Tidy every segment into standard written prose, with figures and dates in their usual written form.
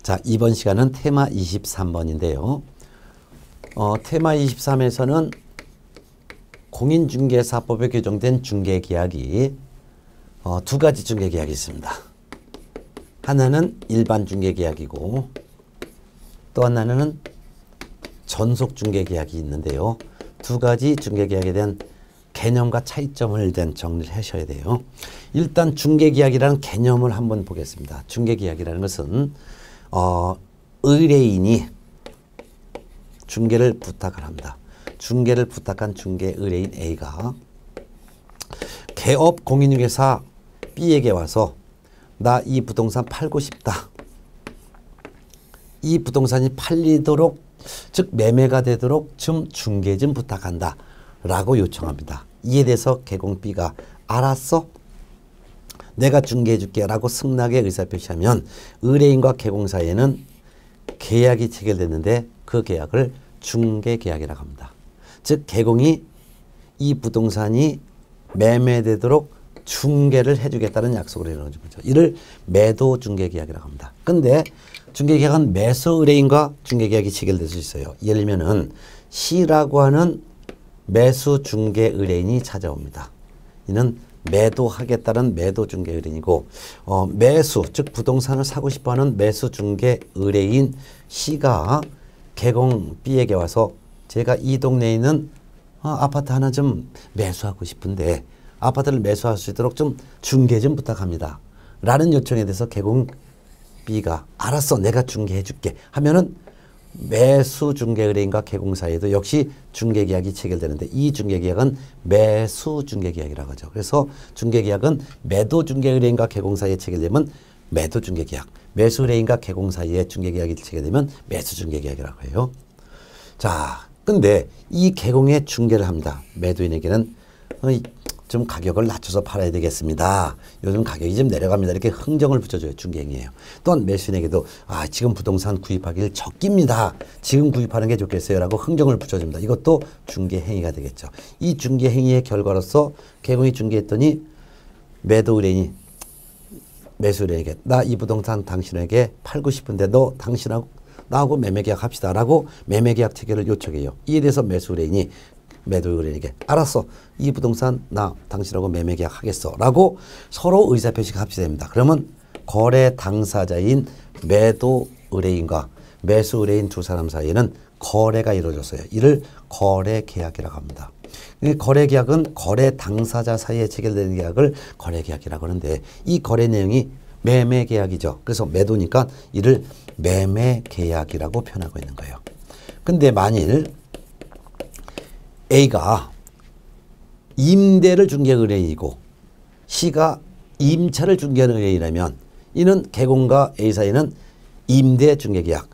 자, 이번 시간은 테마 23번인데요. 테마 23에서는 공인중개사법에 규정된 중개계약이 두 가지 중개계약이 있습니다. 하나는 일반 중개계약이고 또 하나는 전속 중개계약이 있는데요. 두 가지 중개계약에 대한 개념과 차이점을 정리를 하셔야 돼요. 일단 중개계약이라는 개념을 한번 보겠습니다. 중개계약이라는 것은 의뢰인이 중개를 부탁을 합니다. 중개를 부탁한 중개 의뢰인 A가 개업 공인중개사 B에게 와서 나 이 부동산 팔고 싶다. 이 부동산이 팔리도록 즉 매매가 되도록 좀 중개 좀 부탁한다 라고 요청합니다. 이에 대해서 개공 B가 알았어? 내가 중개해 줄게 라고 승낙의 의사표시하면 의뢰인과 개공 사이에는 계약이 체결됐는데 그 계약을 중개계약이라고 합니다. 즉 개공이 이 부동산이 매매되도록 중개를 해주겠다는 약속을 해놓은 거죠. 이를 매도 중개계약이라고 합니다. 근데 중개계약은 매수 의뢰인과 중개계약이 체결될 수 있어요. 예를 들면은 C라고 하는 매수 중개 의뢰인이 찾아옵니다. 이는 매도하겠다는 매도 중개 의뢰인이고 매수 즉 부동산을 사고 싶어하는 매수 중개 의뢰인 C가 개공 B에게 와서 제가 이 동네에 있는 아파트 하나 좀 매수하고 싶은데 아파트를 매수할 수 있도록 좀 중개 좀 부탁합니다. 라는 요청에 대해서 개공 B가 알았어 내가 중개해 줄게 하면은 매수 중개 의뢰인과 개공 사이에도 역시 중개계약이 체결되는데 이 중개계약은 매수 중개계약이라고 하죠. 그래서 중개계약은 매도 중개 의뢰인과 개공 사이에 체결되면 매도 중개계약, 매수 의뢰인과 개공 사이에 중개계약이 체결되면 매수 중개계약이라고 해요. 자, 근데 이 개공에 중개를 합니다. 매도인에게는 좀 가격을 낮춰서 팔아야 되겠습니다. 요즘 가격이 좀 내려갑니다. 이렇게 흥정을 붙여줘요. 중개행위예요. 또한 매수인에게도 지금 부동산 구입하기를 적깁니다. 지금 구입하는 게 좋겠어요. 라고 흥정을 붙여줍니다. 이것도 중개행위가 되겠죠. 이 중개행위의 결과로서 개공이 중개했더니 매도 의뢰인이 매수 의뢰인에게 나 이 부동산 당신에게 팔고 싶은데 너 당신하고 나하고 매매계약 합시다. 라고 매매계약 체결을 요청해요. 이에 대해서 매수 의뢰인이 매도 의뢰인에게 알았어 이 부동산 나 당신하고 매매계약 하겠어 라고 서로 의사표시가 합치됩니다. 그러면 거래 당사자인 매도 의뢰인과 매수 의뢰인 두 사람 사이에는 거래가 이루어졌어요. 이를 거래계약이라고 합니다. 거래계약은 거래 당사자 사이에 체결되는 계약을 거래계약이라고 하는데 이 거래 내용이 매매계약이죠. 그래서 매도니까 이를 매매계약이라고 표현하고 있는 거예요. 근데 만일 A가 임대를 중개하는 의뢰인이고 C가 임차를 중개하는 의뢰인이라면 이는 개공과 A 사이는 임대 중개계약,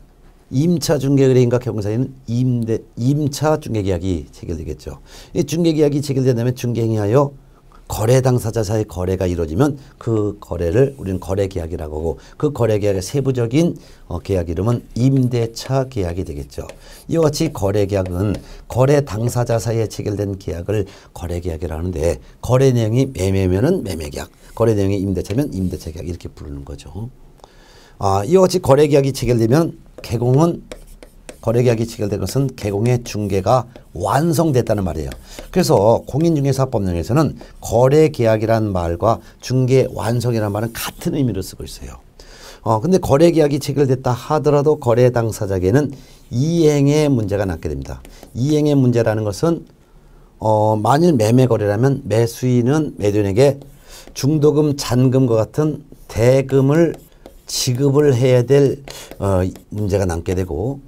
임차 중개 의뢰인과 개공 사이는 임차 중개계약이 체결되겠죠. 이 중개계약이 체결된다면 중개행위하여 거래 당사자 사이 거래가 이루어지면 그 거래를 우리는 거래계약이라고 하고 그 거래계약의 세부적인 계약 이름은 임대차 계약이 되겠죠. 이와 같이 거래계약은 거래 당사자 사이에 체결된 계약을 거래계약이라고 하는데 거래 내용이 매매면은 매매계약, 거래 내용이 임대차면 임대차 계약 이렇게 부르는 거죠. 이와 같이 거래계약이 체결되면 개공은 거래계약이 체결된 것은 개공의 중개가 완성됐다는 말이에요. 그래서 공인중개사법령에서는 거래계약이라는 말과 중개 완성이라는 말은 같은 의미로 쓰고 있어요. 근데 거래계약이 체결됐다 하더라도 거래 당사자에게는 이행의 문제가 남게 됩니다. 이행의 문제라는 것은 만일 매매거래라면 매수인은 매도인에게 중도금, 잔금과 같은 대금을 지급을 해야 될 문제가 남게 되고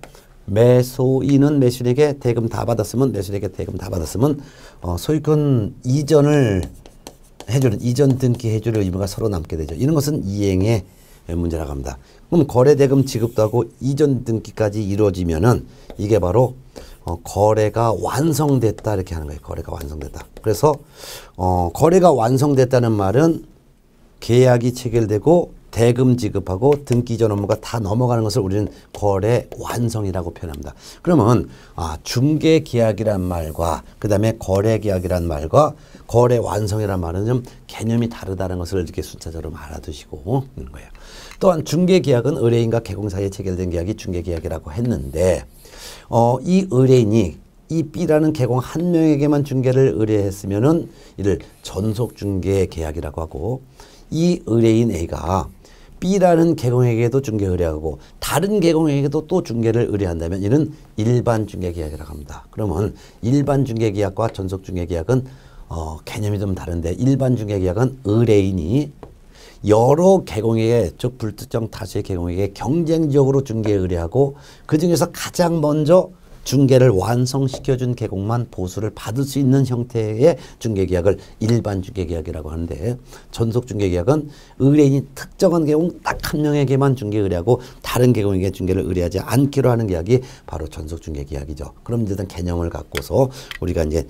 매수인은 매수인에게 대금 다 받았으면 매수인에게 대금 다 받았으면 소유권 이전을 해주는 이전 등기 해줄 의무가 서로 남게 되죠. 이런 것은 이행의 문제라고 합니다. 그럼 거래 대금 지급도 하고 이전 등기까지 이루어지면은 이게 바로 거래가 완성됐다 이렇게 하는 거예요. 거래가 완성됐다. 그래서 거래가 완성됐다는 말은 계약이 체결되고 대금 지급하고 등기 전 업무가 다 넘어가는 것을 우리는 거래 완성이라고 표현합니다. 그러면 중개 계약이란 말과 그 다음에 거래 계약이란 말과 거래 완성이란 말은 좀 개념이 다르다는 것을 이렇게 순차적으로 알아두시고 있는 거예요. 또한 중개 계약은 의뢰인과 개공 사이에 체결된 계약이 중개 계약이라고 했는데 이 의뢰인이 이 B라는 개공 한 명에게만 중개를 의뢰했으면은 이를 전속 중개 계약이라고 하고, 이 의뢰인 A가 B라는 개공에게도 중개 의뢰하고 다른 개공에게도 또 중개를 의뢰한다면 이는 일반 중개 계약이라고 합니다. 그러면 일반 중개 계약과 전속 중개 계약은 개념이 좀 다른데, 일반 중개 계약은 의뢰인이 여러 개공에게, 즉 불특정 다수의 개공에게 경쟁적으로 중개 의뢰하고 그 중에서 가장 먼저 중개를 완성시켜준 개공만 보수를 받을 수 있는 형태의 중개계약을 일반 중개계약이라고 하는데, 전속중개계약은 의뢰인이 특정한 개공 딱 한 명에게만 중개 의뢰하고 다른 개공에게 중개를 의뢰하지 않기로 하는 계약이 바로 전속중개계약이죠. 그럼 일단 개념을 갖고서 우리가 이제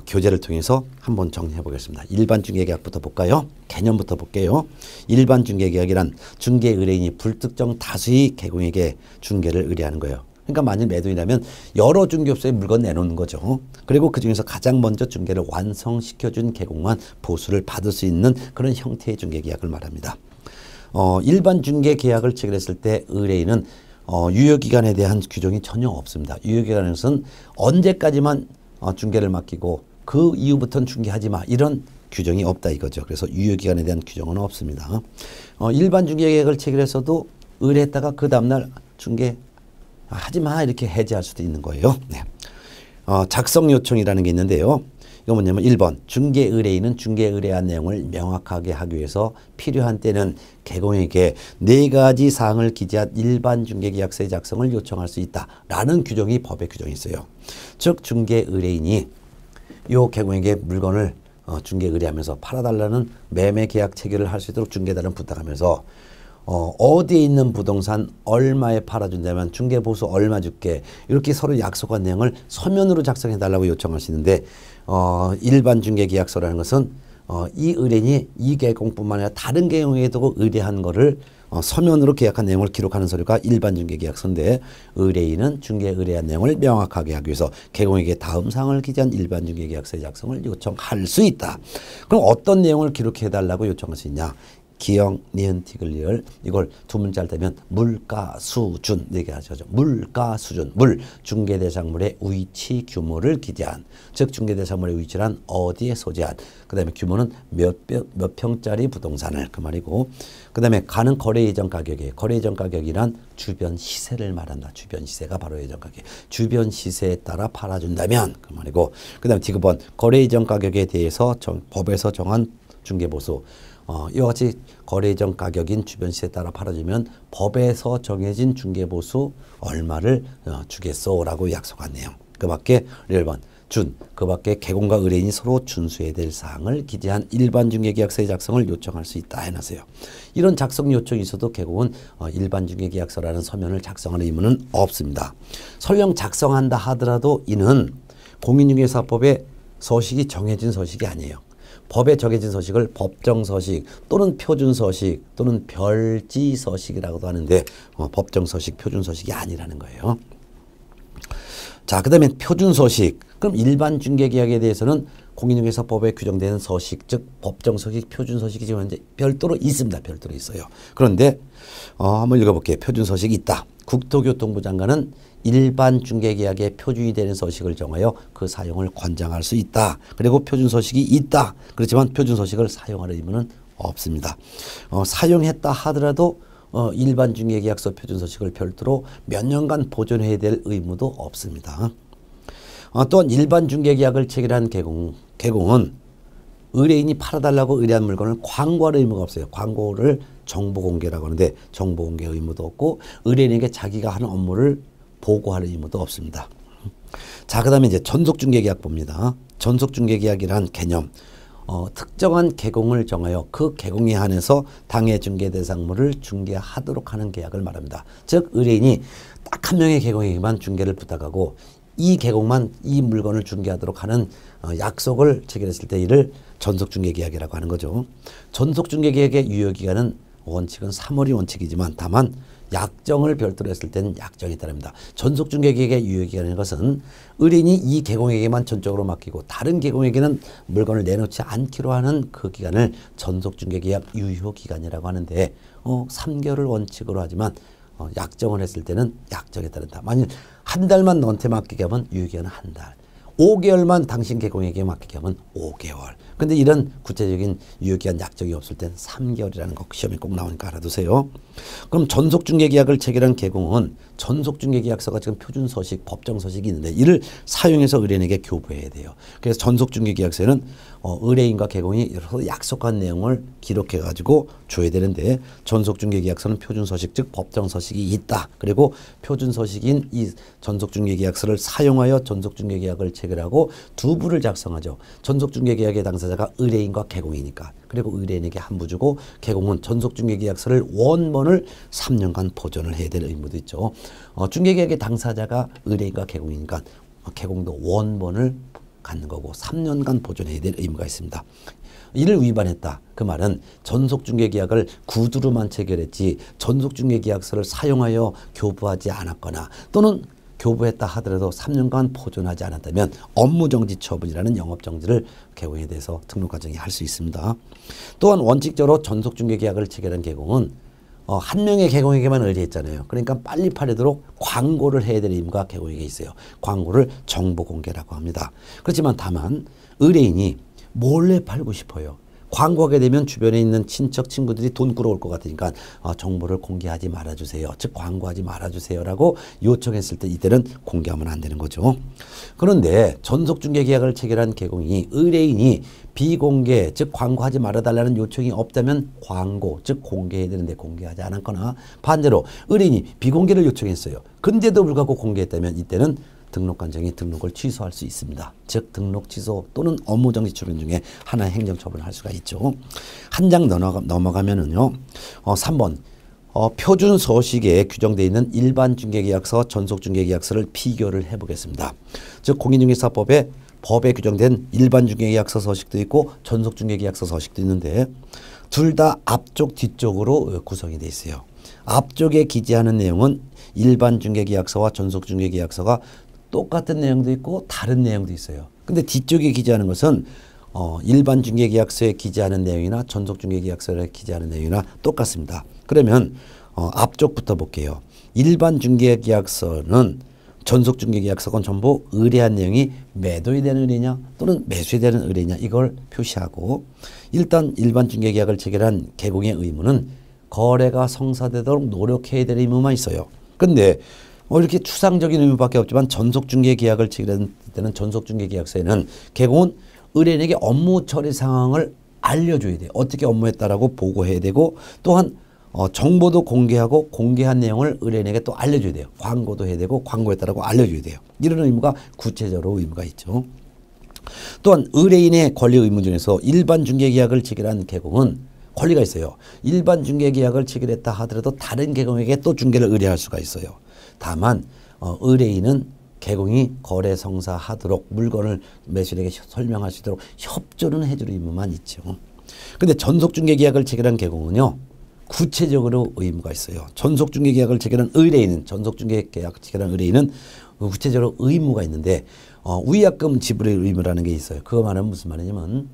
교재를 통해서 한번 정리해 보겠습니다. 일반 중개계약부터 볼까요? 개념부터 볼게요. 일반 중개계약이란 중개 의뢰인이 불특정 다수의 개공에게 중개를 의뢰하는 거예요. 그러니까 만일 매도인이라면 여러 중개업소에 물건 내놓는 거죠. 그리고 그중에서 가장 먼저 중개를 완성시켜준 개공만 보수를 받을 수 있는 그런 형태의 중개계약을 말합니다. 일반 중개계약을 체결했을 때 의뢰인은 유효기간에 대한 규정이 전혀 없습니다. 유효기간은 것은 언제까지만 중개를 맡기고 그 이후부터는 중개하지 마, 이런 규정이 없다 이거죠. 그래서 유효기간에 대한 규정은 없습니다. 일반 중개계약을 체결해서도 의뢰했다가 그 다음날 중개 하지마 이렇게 해지할 수도 있는 거예요. 네. 작성 요청이라는 게 있는데요. 이거 뭐냐면 1번 중개 의뢰인은 중개 의뢰한 내용을 명확하게 하기 위해서 필요한 때는 개공에게 4가지 사항을 기재한 일반 중개계약서의 작성을 요청할 수 있다라는 규정이 법에 규정이 있어요. 즉 중개 의뢰인이 요 개공에게 물건을 중개 의뢰하면서 팔아달라는 매매 계약 체결을 할 수 있도록 중개단을 부탁하면서 어디에 있는 부동산 얼마에 팔아준다면 중개보수 얼마 줄게, 이렇게 서로 약속한 내용을 서면으로 작성해 달라고 요청할 수 있는데, 일반 중개계약서라는 것은 이 의뢰인이 이 개공뿐만 아니라 다른 개공에도 의뢰한 거를 서면으로 계약한 내용을 기록하는 서류가 일반 중개계약서인데, 의뢰인은 중개 의뢰한 내용을 명확하게 하기 위해서 개공에게 다음 사항을 기재한 일반 중개계약서의 작성을 요청할 수 있다. 그럼 어떤 내용을 기록해 달라고 요청할 수 있냐? 기역, 니은, 티글, 리을, 이걸 두 문자를 떼면 물가, 수준 얘기하죠. 물가, 수준, 물, 중개대상물의 위치, 규모를 기재한, 즉 중개대상물의 위치란 어디에 소재한, 그 다음에 규모는 몇 평짜리 부동산을, 그 말이고, 그 다음에 가는 거래 예정 가격이에요. 거래 예정 가격이란 주변 시세를 말한다. 주변 시세가 바로 예정 가격. 주변 시세에 따라 팔아준다면, 그 말이고, 그 다음에 디귿번 거래 예정 가격에 대해서 법에서 정한 중개보수. 이와 같이 거래 예정 가격인 주변 시세에 따라 팔아주면 법에서 정해진 중개보수 얼마를 주겠소라고 약속한 내용. 그 밖에 1번 그 밖에 개공과 의뢰인이 서로 준수해야 될 사항을 기재한 일반 중개계약서의 작성을 요청할 수 있다 해놨어요. 이런 작성 요청이 있어도 개공은 일반 중개계약서라는 서면을 작성하는 의무는 없습니다. 설령 작성한다 하더라도 이는 공인중개사법의 서식이 정해진 서식이 아니에요. 법에 정해진 서식을 법정서식 또는 표준서식 또는 별지서식이라고도 하는데 법정서식, 표준서식이 아니라는 거예요. 자, 그 다음에 표준서식. 그럼 일반 중개계약에 대해서는 공인중개사법에 규정되는 서식, 즉 법정서식, 표준서식이 지금 현재 별도로 있습니다. 별도로 있어요. 그런데 한번 읽어볼게요. 표준서식이 있다. 국토교통부 장관은 일반 중개계약의 표준이 되는 서식을 정하여 그 사용을 권장할 수 있다. 그리고 표준서식이 있다. 그렇지만 표준서식을 사용할 의무는 없습니다. 사용했다 하더라도 일반 중개계약서 표준서식을 별도로 몇 년간 보존해야 될 의무도 없습니다. 또한 일반 중개계약을 체결한 개공은 의뢰인이 팔아달라고 의뢰한 물건을 광고할 의무가 없어요. 광고를 정보공개라고 하는데 정보공개 의무도 없고 의뢰인에게 자기가 하는 업무를 보고할 의무도 없습니다. 자, 그 다음에 이제 전속중개계약 봅니다. 전속중개계약이란 개념. 특정한 개공을 정하여 그 개공에 한해서 당해 중개대상물을 중개하도록 하는 계약을 말합니다. 즉 의뢰인이 딱 한 명의 개공에게만 중개를 부탁하고 이 개공만 이 물건을 중개하도록 하는 약속을 체결했을 때 이를 전속중개계약이라고 하는 거죠. 전속중개계약의 유효기간은 원칙은 3월이 원칙이지만 다만 약정을 별도로 했을 때는 약정에 따릅니다. 전속중개계약의 유효기간인 것은 의뢰인이 이 계공에게만 전적으로 맡기고 다른 계공에게는 물건을 내놓지 않기로 하는 그 기간을 전속중개계약 유효기간이라고 하는데 3개월을 원칙으로 하지만 약정을 했을 때는 약정에 따른다. 만일 한 달만 너한테 맡기게 하면 유효기간은 한 달. 5개월만 당신 계공에게 맡기게 하면 5개월. 근데 이런 구체적인 유효기한 약정이 없을 땐 3개월이라는 거 시험에 꼭 나오니까 알아두세요. 그럼 전속중개계약을 체결한 계공은 전속중개계약서가 지금 표준서식, 법정서식이 있는데 이를 사용해서 의뢰인에게 교부해야 돼요. 그래서 전속중개계약서에는 의뢰인과 계공이 약속한 내용을 기록해 가지고 줘야 되는데 전속중개계약서는 표준서식 즉 법정서식이 있다. 그리고 표준서식인 이 전속중개계약서를 사용하여 전속중개계약을 체결하고 두 부를 작성하죠. 전속중개계약의 당사자가 의뢰인과 계공이니까. 그리고 의뢰인에게 한 부 주고 계공은 전속중개계약서를 원본을 3년간 보존을 해야 될 의무도 있죠. 중개계약의 당사자가 의뢰인과 계공이니까 계공도 원본을 갖는 거고 3년간 보존해야 될 의무가 있습니다. 이를 위반했다. 그 말은 전속중개계약을 구두로만 체결했지 전속중개계약서를 사용하여 교부하지 않았거나 또는 교부했다 하더라도 3년간 보존하지 않았다면 업무정지 처분이라는 영업정지를 계공에 대해서 등록과정이 할 수 있습니다. 또한 원칙적으로 전속중개계약을 체결한 계공은 한 명의 계공에게만 의뢰했잖아요. 그러니까 빨리 팔리도록 광고를 해야 될 의무가 계공에게 있어요. 광고를 정보공개라고 합니다. 그렇지만 다만 의뢰인이 몰래 팔고 싶어요. 광고하게 되면 주변에 있는 친척 친구들이 돈 끌어올 것 같으니까 정보를 공개하지 말아주세요. 즉 광고하지 말아주세요라고 요청했을 때 이때는 공개하면 안 되는 거죠. 그런데 전속중개계약을 체결한 계공이 의뢰인이 비공개 즉 광고하지 말아달라는 요청이 없다면 광고 즉 공개해야 되는데 공개하지 않았거나 반대로 의뢰인이 비공개를 요청했어요. 근데도 불구하고 공개했다면 이때는 등록관청이 등록을 취소할 수 있습니다. 즉 등록 취소 또는 업무정지 처분 중에 하나의 행정처분을 할 수가 있죠. 한 장 넘어가면은요. 3번 표준서식에 규정되어 있는 일반중개계약서, 전속중개계약서를 비교를 해보겠습니다. 즉 공인중개사법에 법에 규정된 일반중개계약서 서식도 있고 전속중개계약서 서식도 있는데 둘 다 앞쪽 뒤쪽으로 구성이 되어 있어요. 앞쪽에 기재하는 내용은 일반중개계약서와 전속중개계약서가 똑같은 내용도 있고 다른 내용도 있어요. 근데 뒤쪽에 기재하는 것은 일반중개계약서에 기재하는 내용이나 전속중개계약서에 기재하는 내용이나 똑같습니다. 그러면 앞쪽부터 볼게요. 일반중개계약서는 전속중개계약서건 전부 의뢰한 내용이 매도에 대한 의뢰냐 또는 매수에 대한 의뢰냐 이걸 표시하고 일단 일반중개계약을 체결한 계공의 의무는 거래가 성사되도록 노력해야 될 의무만 있어요. 근데 이렇게 추상적인 의무밖에 없지만 전속중개계약을 체결할 때는 전속중개계약서에는 계공은 의뢰인에게 업무 처리 상황을 알려줘야 돼요. 어떻게 업무했다라고 보고해야 되고 또한 정보도 공개하고 공개한 내용을 의뢰인에게 또 알려줘야 돼요. 광고도 해야 되고 광고했다라고 알려줘야 돼요. 이런 의무가 구체적으로 의무가 있죠. 또한 의뢰인의 권리 의무 중에서 일반중개계약을 체결한 계공은 권리가 있어요. 일반중개계약을 체결했다 하더라도 다른 계공에게 또 중개를 의뢰할 수가 있어요. 다만 의뢰인은 계공이 거래 성사하도록 물건을 매수인에게 설명할 수 있도록 협조는 해줄 의무만 있죠. 근데 전속중개계약을 체결한 계공은요. 구체적으로 의무가 있어요. 전속중개계약을 체결한 의뢰인은 전속중개계약 체결한 의뢰인은 구체적으로 의무가 있는데 위약금 지불의 의무라는 게 있어요. 그거 말하면 무슨 말이냐면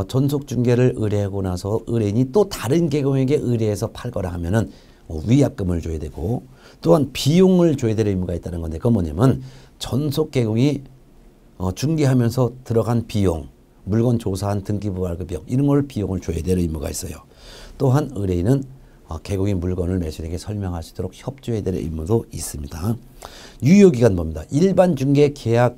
전속중개를 의뢰하고 나서 의뢰인이 또 다른 계공에게 의뢰해서 팔거나 하면은 위약금을 줘야 되고 또한 비용을 줘야 될 의무가 있다는 건데 그건 뭐냐면 전속계공이 중개하면서 들어간 비용, 물건 조사한 등기부발급 비용 이런 걸 비용을 줘야 될 의무가 있어요. 또한 의뢰인은 계공이 물건을 매수인에게 설명할 수 있도록 협조해야 될 의무도 있습니다. 유효기간 뭡니다. 일반중개계약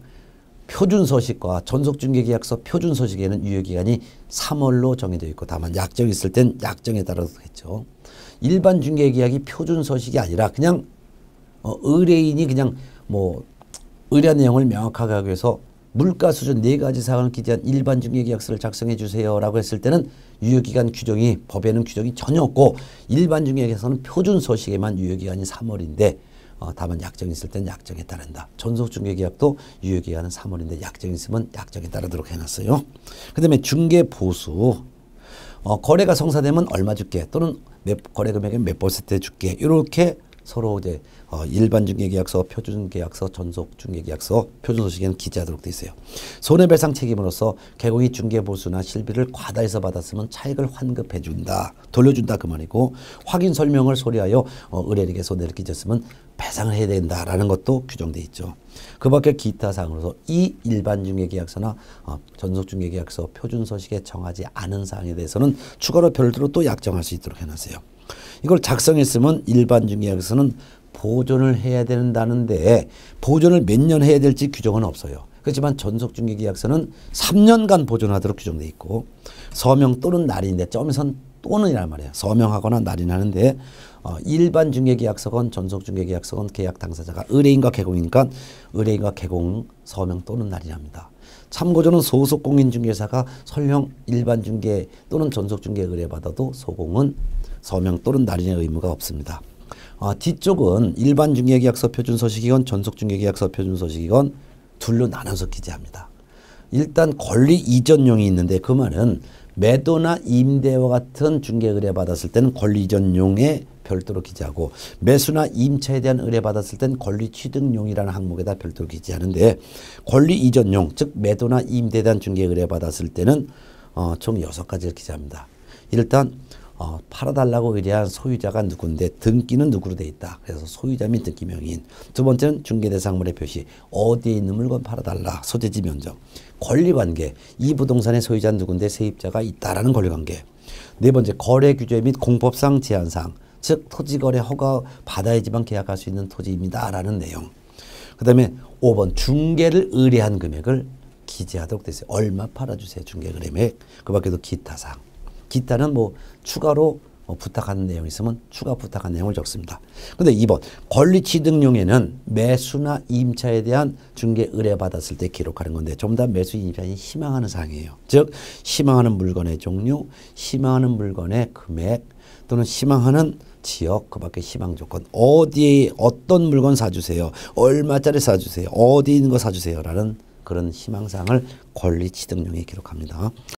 표준서식과 전속중개계약서 표준서식에는 유효기간이 3월로 정해져 있고 다만 약정이 있을 땐 약정에 따라서 했죠. 일반중개계약이 표준서식이 아니라 그냥 의뢰인이 그냥 의뢰한 내용을 명확하게 하기 위해서 물가 수준 4가지 사항을 기재한 일반중개계약서를 작성해 주세요라고 했을 때는 유효기간 규정이 법에는 규정이 전혀 없고 일반중개계약서는 표준서식에만 유효기간이 3월인데 다만 약정이 있을 땐 약정에 따른다. 전속중개계약도 유효기간은 3월인데 약정이 있으면 약정에 따르도록 해놨어요. 그 다음에 중개보수. 거래가 성사되면 얼마 줄게 또는 거래 금액은 몇 퍼센트 줄게 이렇게 서로 이제 일반 중개계약서, 표준계약서, 전속 중개계약서, 표준소식에는 기재하도록 돼 있어요. 손해배상 책임으로서 개공이 중개보수나 실비를 과다해서 받았으면 차익을 환급해 준다, 돌려준다 그 말이고 확인 설명을 소리하여 의뢰인에게 손해를 끼쳤으면 배상을 해야 된다라는 것도 규정돼 있죠. 그 밖에 기타 사항으로서 이 일반 중개계약서나 전속 중개계약서, 표준소식에 정하지 않은 사항에 대해서는 추가로 별도로 또 약정할 수 있도록 해놨어요. 이걸 작성했으면 일반 중개계약서는 보존을 해야 된다는데 보존을 몇 년 해야 될지 규정은 없어요. 그렇지만 전속 중개계약서는 3년간 보존하도록 규정돼 있고 서명 또는 날인인데 점에선 또는이란 말이에요. 서명하거나 날인하는데 일반 중개계약서건 전속 중개계약서건 계약 당사자가 의뢰인과 개공이니까 의뢰인과 개공 서명 또는 날인합니다. 참고조는 소속 공인중개사가 설령 일반 중개 또는 전속 중개 의뢰받아도 소공은 서명 또는 날인의 의무가 없습니다. 뒤쪽은 일반 중개계약서 표준소식이건 전속 중개계약서 표준소식이건 둘로 나눠서 기재합니다. 일단 권리 이전용이 있는데 그 말은 매도나 임대와 같은 중개 의뢰 받았을 때는 권리 이전용에 별도로 기재하고 매수나 임차에 대한 의뢰 받았을 때는 권리 취득용이라는 항목에다 별도로 기재하는데 권리 이전용 즉 매도나 임대에 대한 중개 의뢰 받았을 때는 총 6가지를 기재합니다. 일단 팔아달라고 의뢰한 소유자가 누군데 등기는 누구로 돼 있다. 그래서 소유자 및 등기 명의인. 두 번째는 중개대상물의 표시. 어디에 있는 물건 팔아달라. 소재지 면적. 권리관계. 이 부동산의 소유자 누군데 세입자가 있다라는 권리관계. 네 번째 거래 규제 및 공법상 제한사항. 즉 토지거래 허가 받아야지만 계약할 수 있는 토지입니다. 라는 내용. 그 다음에 5번 중개를 의뢰한 금액을 기재하도록 돼 있어요. 얼마 팔아주세요. 중개 금액. 그 밖에도 기타 사항. 기타는 뭐 추가로 부탁하는 내용이 있으면 추가 부탁한 내용을 적습니다. 근데 2번 권리 취득용에는 매수나 임차에 대한 중개 의뢰받았을 때 기록하는 건데 전부 다 매수 임차인이 희망하는 사항이에요. 즉 희망하는 물건의 종류, 희망하는 물건의 금액 또는 희망하는 지역, 그 밖에 희망 조건, 어디에 어떤 물건 사주세요, 얼마짜리 사주세요, 어디 있는 거 사주세요 라는 그런 희망사항을 권리 취득용에 기록합니다.